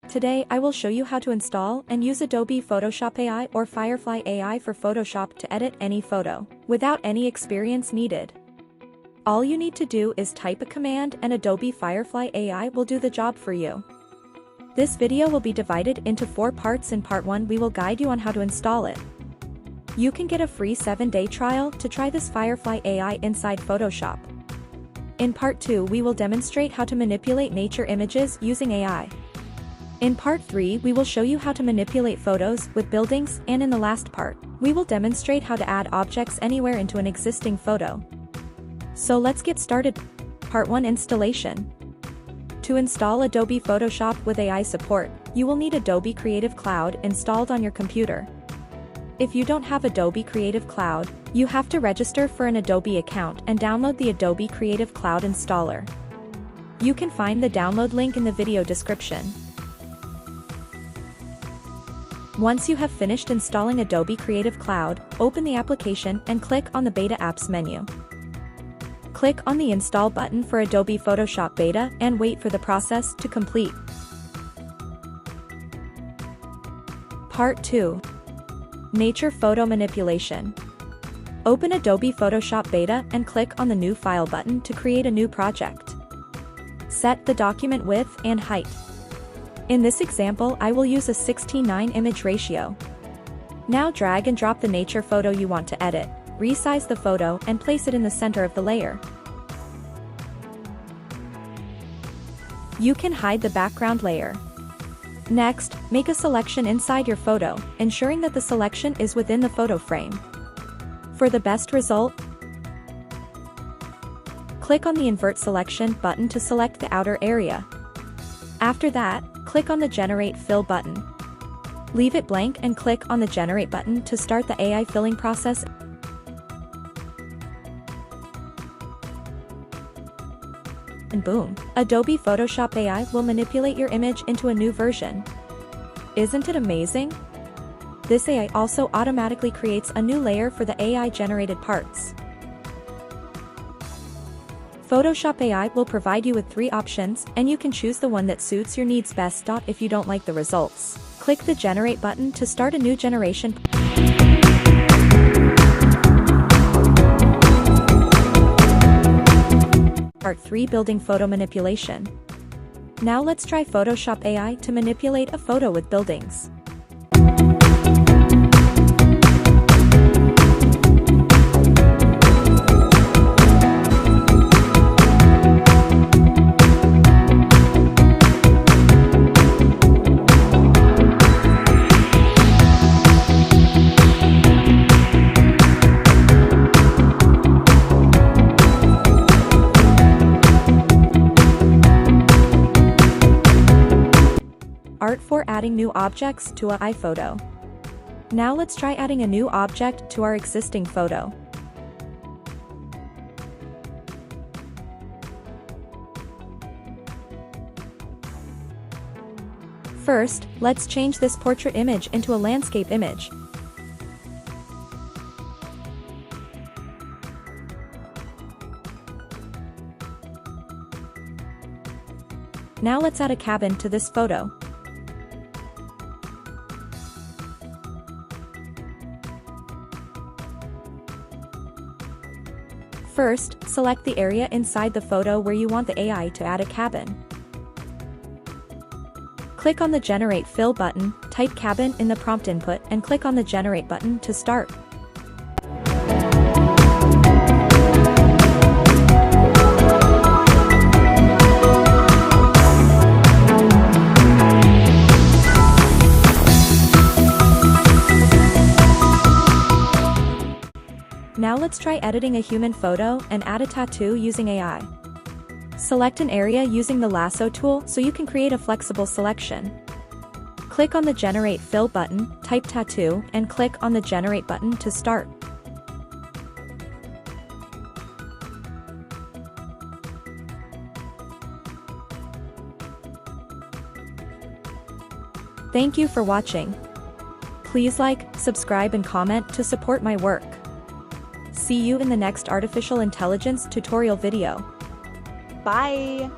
Today I will show you how to install and use Adobe Photoshop AI or Firefly AI for Photoshop to edit any photo, without any experience needed. All you need to do is type a command and Adobe Firefly AI will do the job for you. This video will be divided into 4 parts. In part 1 we will guide you on how to install it. You can get a free 7-day trial to try this Firefly AI inside Photoshop. In part 2 we will demonstrate how to manipulate nature images using AI. In part 3 we will show you how to manipulate photos with buildings, and in the last part, we will demonstrate how to add objects anywhere into an existing photo. So let's get started. Part 1: Installation. To install Adobe Photoshop with AI support, you will need Adobe Creative Cloud installed on your computer. If you don't have Adobe Creative Cloud, you have to register for an Adobe account and download the Adobe Creative Cloud installer. You can find the download link in the video description. Once you have finished installing Adobe Creative Cloud, open the application and click on the Beta Apps menu. Click on the Install button for Adobe Photoshop Beta and wait for the process to complete. Part 2: Nature Photo Manipulation. Open Adobe Photoshop Beta and click on the New File button to create a new project. Set the document width and height. In this example I will use a 16:9 image ratio. Now drag and drop the nature photo you want to edit, resize the photo and place it in the center of the layer. You can hide the background layer. Next, make a selection inside your photo, ensuring that the selection is within the photo frame. For the best result, click on the Invert Selection button to select the outer area. After that, click on the Generate Fill button. Leave it blank and click on the Generate button to start the AI filling process. And boom! Adobe Photoshop AI will manipulate your image into a new version. Isn't it amazing? This AI also automatically creates a new layer for the AI-generated parts. Photoshop AI will provide you with 3 options, and you can choose the one that suits your needs best. If you don't like the results, click the Generate button to start a new generation. Part 3: Building Photo Manipulation. Now let's try Photoshop AI to manipulate a photo with buildings. Art for adding new objects to a iPhoto. Now let's try adding a new object to our existing photo. First, let's change this portrait image into a landscape image. Now let's add a cabin to this photo. First, select the area inside the photo where you want the AI to add a cabin. Click on the Generate Fill button, type cabin in the prompt input and click on the Generate button to start. Now let's try editing a human photo and add a tattoo using AI. Select an area using the lasso tool so you can create a flexible selection. Click on the Generate Fill button, type tattoo, and click on the Generate button to start. Thank you for watching. Please like, subscribe and comment to support my work. See you in the next artificial intelligence tutorial video. Bye!